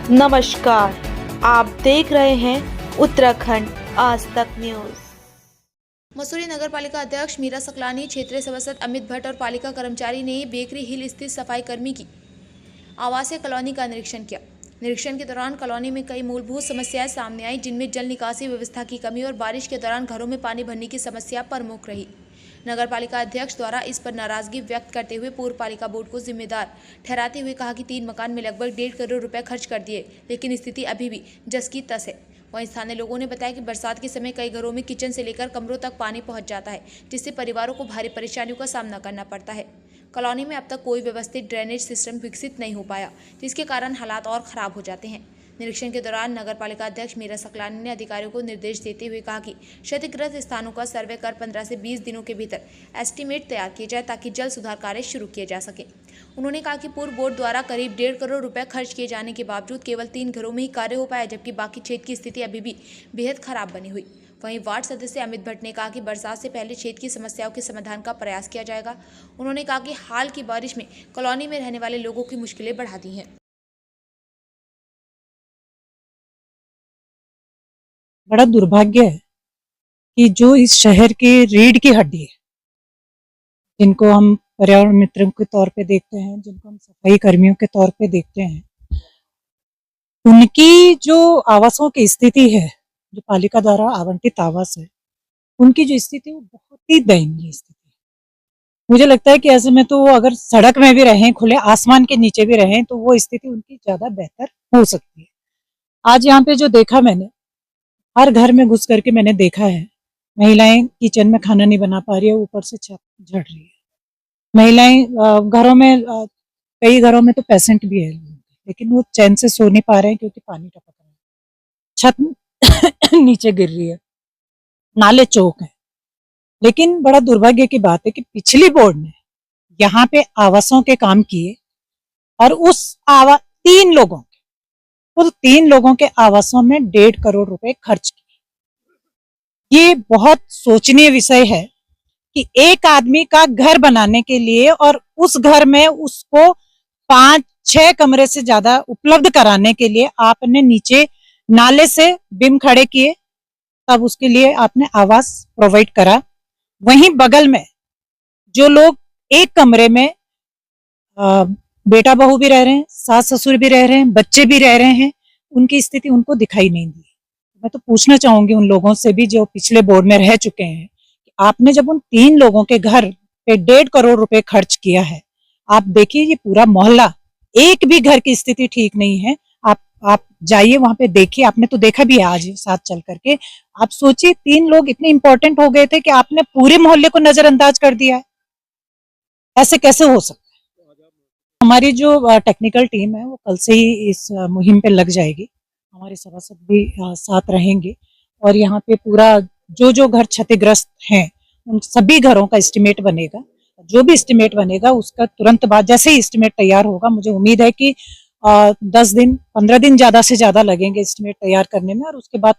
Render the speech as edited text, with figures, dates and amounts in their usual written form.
नमस्कार, आप देख रहे हैं उत्तराखंड आज तक न्यूज। मसूरी नगर पालिका अध्यक्ष मीरा सकलानी, क्षेत्रीय सभासद अमित भट्ट और पालिका कर्मचारी ने बेकरी हिल स्थित सफाई कर्मी की आवासीय कॉलोनी का निरीक्षण किया। निरीक्षण के दौरान कॉलोनी में कई मूलभूत समस्याएं सामने आई, जिनमें जल निकासी व्यवस्था की कमी और बारिश के दौरान घरों में पानी भरने की समस्या प्रमुख रही। नगर पालिका अध्यक्ष द्वारा इस पर नाराजगी व्यक्त करते हुए पूर्व पालिका बोर्ड को जिम्मेदार ठहराते हुए कहा कि 3 मकान में लगभग 1.5 करोड़ रुपए खर्च कर दिए, लेकिन स्थिति अभी भी जस की तस है। वहीं स्थानीय लोगों ने बताया कि बरसात के समय कई घरों में किचन से लेकर कमरों तक पानी पहुंच जाता है, जिससे परिवारों को भारी परेशानियों का सामना करना पड़ता है। कॉलोनी में अब तक कोई व्यवस्थित ड्रेनेज सिस्टम विकसित नहीं हो पाया, जिसके कारण हालात और खराब हो जाते हैं। निरीक्षण के दौरान नगर पालिका अध्यक्ष मीरा सकलानी ने अधिकारियों को निर्देश देते हुए कहा कि क्षतिग्रस्त स्थानों का सर्वे कर 15 से 20 दिनों के भीतर एस्टीमेट तैयार किए जाए, ताकि जल्द सुधार कार्य शुरू किए जा सके। उन्होंने कहा कि पूर्व बोर्ड द्वारा करीब 1.5 करोड़ रुपए खर्च किए जाने के बावजूद केवल 3 घरों में ही कार्य हो पाया, जबकि बाकी क्षेत्र की स्थिति अभी भी बेहद खराब बनी हुई। वहीं वार्ड सदस्य अमित भट्ट ने कहा कि बरसात से पहले क्षेत्र की समस्याओं के समाधान का प्रयास किया जाएगा। उन्होंने कहा कि हाल की बारिश में कॉलोनी में रहने वाले लोगों की मुश्किलें बढ़ा दी हैं। बड़ा दुर्भाग्य है कि जो इस शहर के रीढ़ की हड्डी है, जिनको हम पर्यावरण मित्रों के तौर पे देखते हैं, जिनको हम सफाई कर्मियों के तौर पे देखते हैं, उनकी जो आवासों की स्थिति है, जो पालिका द्वारा आवंटित आवास है, उनकी जो स्थिति वो बहुत ही दयनीय स्थिति है। मुझे लगता है कि ऐसे में तो वो अगर सड़क में भी रहें, खुले आसमान के नीचे भी रहें, तो वो स्थिति उनकी ज्यादा बेहतर हो सकती है। आज यहाँ पे जो देखा मैंने, हर घर में घुस करके मैंने देखा है, महिलाएं किचन में खाना नहीं बना पा रही है, ऊपर से छत झड़ रही है। महिलाएं घरों में कई घरों में तो पेशेंट भी है, लेकिन वो चैन से सो नहीं पा रहे हैं क्योंकि पानी टपक रहा है, छत नीचे गिर रही है, नाले चौक है। लेकिन बड़ा दुर्भाग्य की बात है कि पिछली बोर्ड ने यहाँ पे आवासों के काम किए और उस 3 लोगों के आवासों में 1.5 करोड़ रुपए खर्च किए। ये बहुत सोचनीय विषय है कि एक आदमी का घर बनाने के लिए और उस घर में उसको 5-6 कमरे से ज्यादा उपलब्ध कराने के लिए आपने नीचे नाले से बिम खड़े किए, तब उसके लिए आपने आवास प्रोवाइड करा। वहीं बगल में जो लोग एक कमरे में बेटा बहू भी रह रहे हैं, सास ससुर भी रह रहे हैं, बच्चे भी रह रहे हैं, उनकी स्थिति उनको दिखाई नहीं दी। मैं तो पूछना चाहूंगी उन लोगों से भी जो पिछले बोर्ड में रह चुके हैं, कि आपने जब उन 3 लोगों के घर पे 1.5 करोड़ रुपए खर्च किया है, आप देखिए ये पूरा मोहल्ला, एक भी घर की स्थिति ठीक नहीं है। आप जाइए वहां पे देखिए, आपने तो देखा भी है आज साथ चल करके। आप सोचिए 3 लोग इतने इंपॉर्टेंट हो गए थे कि आपने पूरे मोहल्ले को नजरअंदाज कर दिया है। ऐसे कैसे हो सकता है? हमारी जो टेक्निकल टीम है वो कल से ही इस मुहिम पे लग जाएगी। हमारे सभासद भी साथ रहेंगे और यहाँ पे पूरा जो घर क्षतिग्रस्त हैं उन सभी घरों का एस्टिमेट बनेगा। जो भी एस्टिमेट बनेगा उसका तुरंत बाद जैसे ही एस्टिमेट तैयार होगा, मुझे उम्मीद है कि 10 दिन 15 दिन ज्यादा से ज्यादा लगेंगे एस्टिमेट तैयार करने में, और उसके बाद